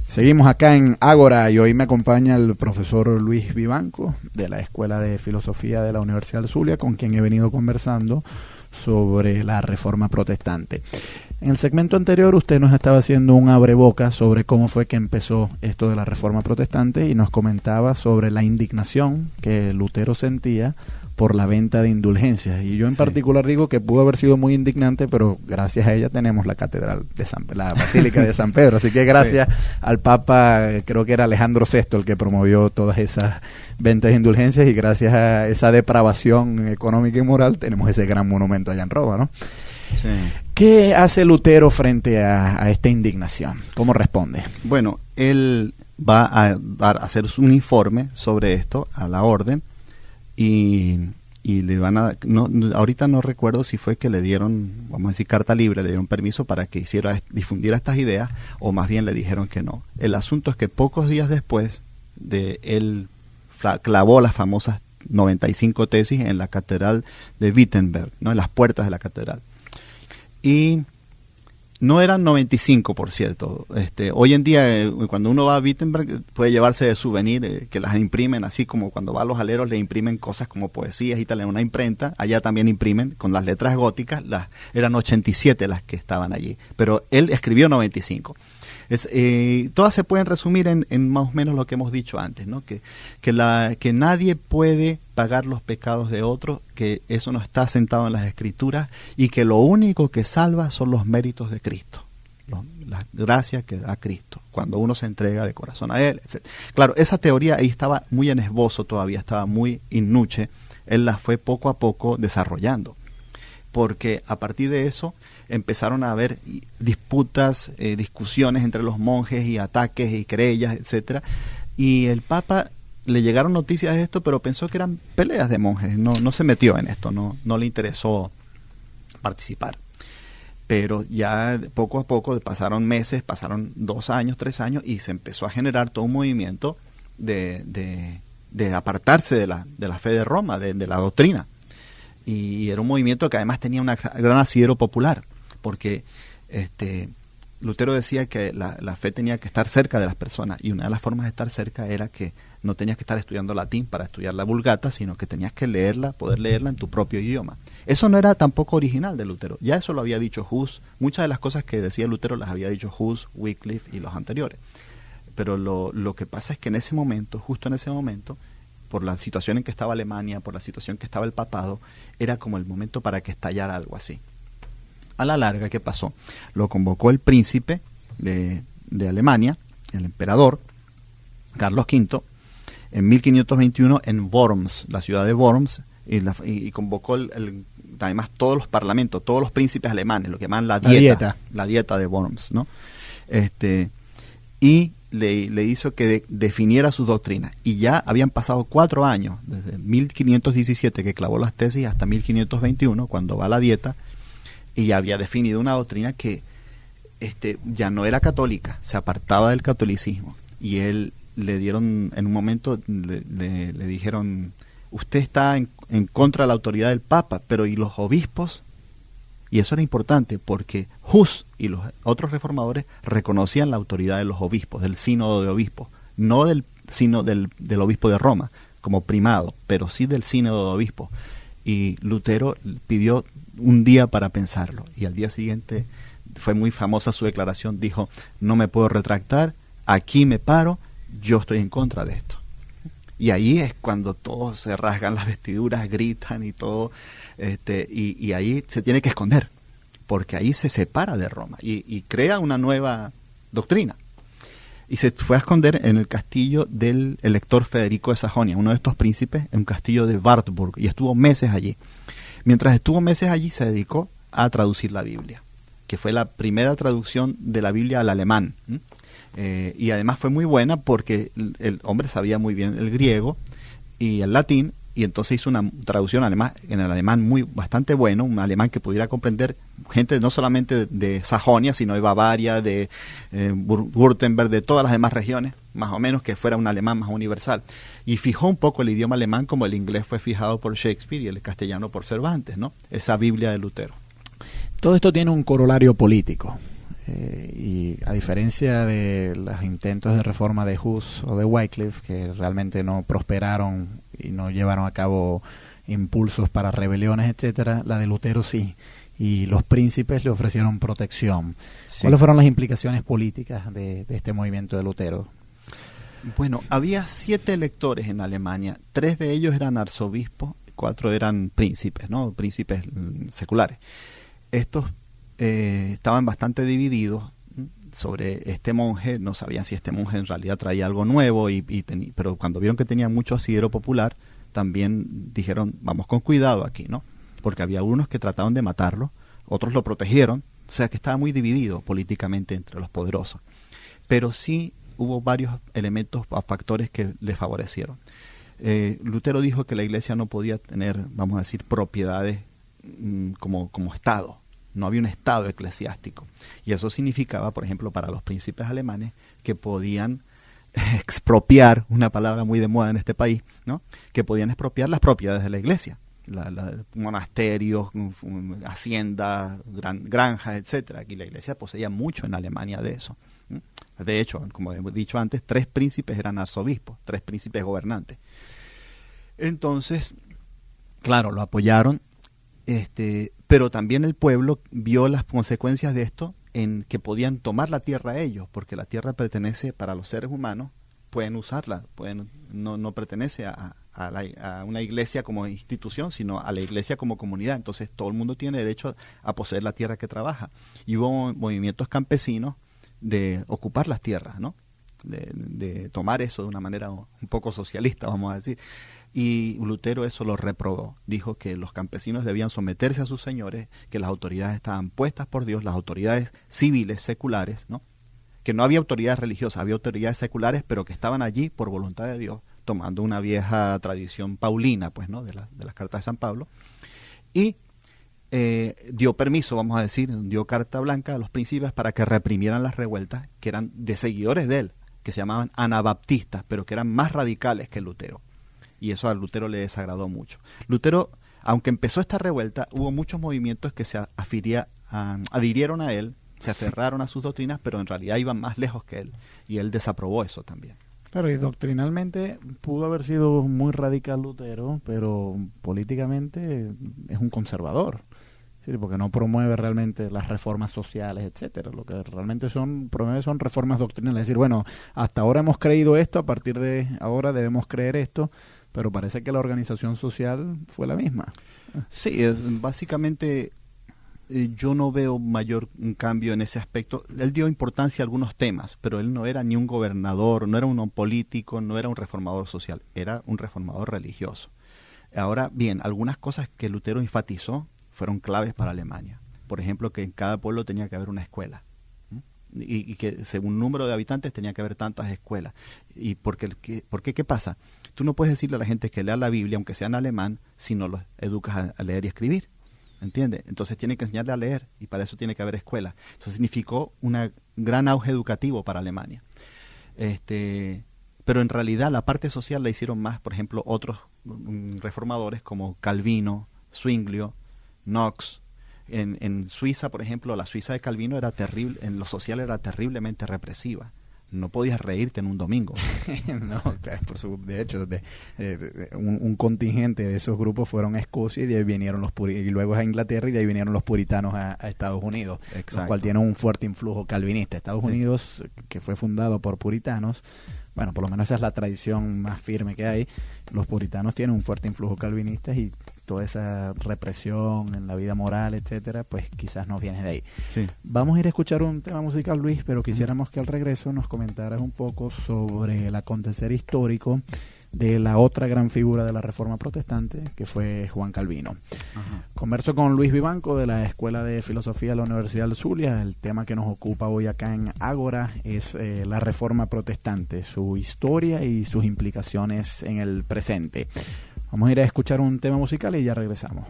Seguimos acá en Ágora y hoy me acompaña el profesor Luis Vivanco de la Escuela de Filosofía de la Universidad del Zulia, con quien he venido conversando sobre la Reforma Protestante. En el segmento anterior usted nos estaba haciendo un abrebocas sobre cómo fue que empezó esto de la Reforma Protestante y nos comentaba sobre la indignación que Lutero sentía por la venta de indulgencias. Y yo en particular digo que pudo haber sido muy indignante, pero gracias a ella tenemos la catedral de la Basílica de San Pedro. Así que gracias al Papa, creo que era Alejandro VI el que promovió todas esas ventas de indulgencias, y gracias a esa depravación económica y moral tenemos ese gran monumento allá en Roma, ¿no? Sí. ¿Qué hace Lutero frente a esta indignación? ¿Cómo responde? Bueno, él va a hacer un informe sobre esto a la orden y le van a... ahorita no recuerdo si fue que le dieron, vamos a decir, carta libre, le dieron permiso para que difundiera estas ideas, o más bien le dijeron que no. El asunto es que pocos días después de él clavó las famosas 95 tesis en la catedral de Wittenberg, ¿no? En las puertas de la catedral. Y no eran 95, por cierto. Hoy en día, cuando uno va a Wittenberg, puede llevarse de souvenir que las imprimen, así como cuando va a los aleros le imprimen cosas como poesías y tal en una imprenta. Allá también imprimen con las letras góticas. Eran 87 las que estaban allí, pero él escribió 95. Todas se pueden resumir en más o menos lo que hemos dicho antes, ¿no? Que nadie puede pagar los pecados de otros, que eso no está sentado en las Escrituras, y que lo único que salva son los méritos de Cristo, las gracias que da Cristo cuando uno se entrega de corazón a Él, etc. Claro, esa teoría ahí estaba muy en esbozo todavía, estaba muy in nuce. Él la fue poco a poco desarrollando, porque a partir de eso empezaron a haber disputas, discusiones entre los monjes y ataques y querellas, etcétera. Y el Papa le llegaron noticias de esto, pero pensó que eran peleas de monjes, no se metió en esto, no le interesó participar. Pero ya poco a poco pasaron meses, pasaron 2 años, 3 años, y se empezó a generar todo un movimiento de apartarse de la fe de Roma, de la doctrina. Y era un movimiento que además tenía un gran asidero popular, porque Lutero decía que la fe tenía que estar cerca de las personas, y una de las formas de estar cerca era que no tenías que estar estudiando latín para estudiar la Vulgata, sino que tenías que poder leerla en tu propio idioma. Eso no era tampoco original de Lutero, ya eso lo había dicho Hus. Muchas de las cosas que decía Lutero las había dicho Hus, Wycliffe y los anteriores. Pero lo que pasa es que en ese momento, justo en ese momento, por la situación en que estaba Alemania, por la situación que estaba el papado, era como el momento para que estallara algo así. A la larga, ¿qué pasó? Lo convocó el príncipe de Alemania, el emperador Carlos V, en 1521 en Worms, la ciudad de Worms, y convocó además todos los parlamentos, todos los príncipes alemanes, lo que llaman la dieta de Worms, ¿no? Y le hizo que definiera sus doctrinas. Y ya habían pasado 4 años, desde 1517 que clavó las tesis hasta 1521, cuando va a la dieta, y ya había definido una doctrina que ya no era católica, se apartaba del catolicismo. Y él le dieron, en un momento le dijeron, usted está en contra de la autoridad del Papa, pero ¿y los obispos? Y eso era importante porque Hus y los otros reformadores reconocían la autoridad de los obispos, del sínodo de obispos, no del sínodo del obispo de Roma como primado, pero sí del sínodo de obispos. Y Lutero pidió un día para pensarlo, y al día siguiente fue muy famosa su declaración, dijo, no me puedo retractar, aquí me paro, yo estoy en contra de esto. Y ahí es cuando todos se rasgan las vestiduras, gritan y todo, y ahí se tiene que esconder, porque ahí se separa de Roma y crea una nueva doctrina. Y se fue a esconder en el castillo del elector Federico de Sajonia, uno de estos príncipes, en un castillo de Wartburg, y estuvo meses allí. Mientras estuvo meses allí, se dedicó a traducir la Biblia, que fue la primera traducción de la Biblia al alemán. Y además fue muy buena porque el hombre sabía muy bien el griego y el latín, y entonces hizo una traducción en el alemán bastante bueno, un alemán que pudiera comprender gente no solamente de Sajonia, sino de Bavaria, de Württemberg, de todas las demás regiones, más o menos, que fuera un alemán más universal. Y fijó un poco el idioma alemán como el inglés fue fijado por Shakespeare y el castellano por Cervantes, ¿no? Esa Biblia de Lutero. Todo esto tiene un corolario político. a diferencia de los intentos de reforma de Hus o de Wycliffe, que realmente no prosperaron y no llevaron a cabo impulsos para rebeliones, etcétera, la de Lutero sí. Y los príncipes le ofrecieron protección. Sí. ¿Cuáles fueron las implicaciones políticas de este movimiento de Lutero? Bueno, había 7 electores en Alemania. 3 de ellos eran arzobispos, 4 eran príncipes, ¿no? Príncipes seculares. Estos estaban bastante divididos sobre este monje. No sabían si este monje en realidad traía algo nuevo, pero cuando vieron que tenía mucho asidero popular, también dijeron, vamos con cuidado aquí, ¿no? Porque había unos que trataron de matarlo, otros lo protegieron, o sea que estaba muy dividido políticamente entre los poderosos. Pero sí hubo varios elementos o factores que le favorecieron. Lutero dijo que la iglesia no podía tener, vamos a decir, propiedades como Estado. No había un Estado eclesiástico. Y eso significaba, por ejemplo, para los príncipes alemanes, que podían expropiar, una palabra muy de moda en este país, ¿no? Que podían expropiar las propiedades de la iglesia. Monasterios, haciendas, granjas, etcétera. Aquí la iglesia poseía mucho en Alemania de eso. De hecho, como hemos dicho antes, 3 príncipes eran arzobispos, 3 príncipes gobernantes. Entonces, claro, lo apoyaron, pero también el pueblo vio las consecuencias de esto en que podían tomar la tierra ellos, porque la tierra pertenece para los seres humanos, pueden usarla, no pertenece a una iglesia como institución, sino a la iglesia como comunidad. Entonces todo el mundo tiene derecho a poseer la tierra que trabaja. Y hubo movimientos campesinos de ocupar las tierras, ¿no? De tomar eso de una manera un poco socialista, vamos a decir. Y Lutero eso lo reprobó. Dijo que los campesinos debían someterse a sus señores, que las autoridades estaban puestas por Dios, las autoridades civiles, seculares, ¿no? Que no había autoridades religiosas, había autoridades seculares, pero que estaban allí por voluntad de Dios, tomando una vieja tradición paulina, pues, ¿no? de las cartas de San Pablo. Y dio permiso, vamos a decir, dio carta blanca a los príncipes para que reprimieran las revueltas, que eran de seguidores de él, que se llamaban anabaptistas, pero que eran más radicales que Lutero. Y eso a Lutero le desagradó mucho. Lutero, aunque empezó esta revuelta, hubo muchos movimientos que se adhirieron a él, se aferraron a sus doctrinas, pero en realidad iban más lejos que él. Y él desaprobó eso también. Claro, y doctrinalmente pudo haber sido muy radical Lutero, pero políticamente es un conservador. Sí, porque no promueve realmente las reformas sociales, etcétera. Lo que realmente promueve son reformas doctrinales. Es decir, bueno, hasta ahora hemos creído esto, a partir de ahora debemos creer esto, pero parece que la organización social fue la misma. Sí, básicamente yo no veo mayor cambio en ese aspecto. Él dio importancia a algunos temas, pero él no era ni un gobernador, no era un político, no era un reformador social, era un reformador religioso. Ahora bien, algunas cosas que Lutero enfatizó fueron claves para Alemania. Por ejemplo, que en cada pueblo tenía que haber una escuela. Y que según número de habitantes tenía que haber tantas escuelas. ¿Y por qué? ¿Qué pasa? Tú no puedes decirle a la gente que lea la Biblia, aunque sea en alemán, si no los educas a leer y escribir. ¿Entiendes? Entonces tiene que enseñarle a leer y para eso tiene que haber escuela. Eso significó un gran auge educativo para Alemania. Pero en realidad la parte social la hicieron más, por ejemplo, otros reformadores como Calvino, Zwinglio, Knox. En Suiza, por ejemplo, la Suiza de Calvino era terrible, en lo social era terriblemente represiva. No podías reírte en un domingo. No, de hecho, un contingente de esos grupos fueron a Escocia y de ahí vinieron y luego a Inglaterra y de ahí vinieron los puritanos a Estados Unidos, lo cual tiene un fuerte influjo calvinista. Estados Unidos, que fue fundado por puritanos, bueno, por lo menos esa es la tradición más firme que hay. Los puritanos tienen un fuerte influjo calvinista y toda esa represión en la vida moral, etcétera, pues quizás no viene de ahí. Sí. Vamos a ir a escuchar un tema musical, Luis, pero quisiéramos que al regreso nos comentaras un poco sobre el acontecer histórico de la otra gran figura de la Reforma Protestante, que fue Juan Calvino. Ajá. Converso con Luis Vivanco de la Escuela de Filosofía de la Universidad del Zulia. El tema que nos ocupa hoy acá en Ágora es la Reforma Protestante, su historia y sus implicaciones en el presente. Vamos a ir a escuchar un tema musical y ya regresamos.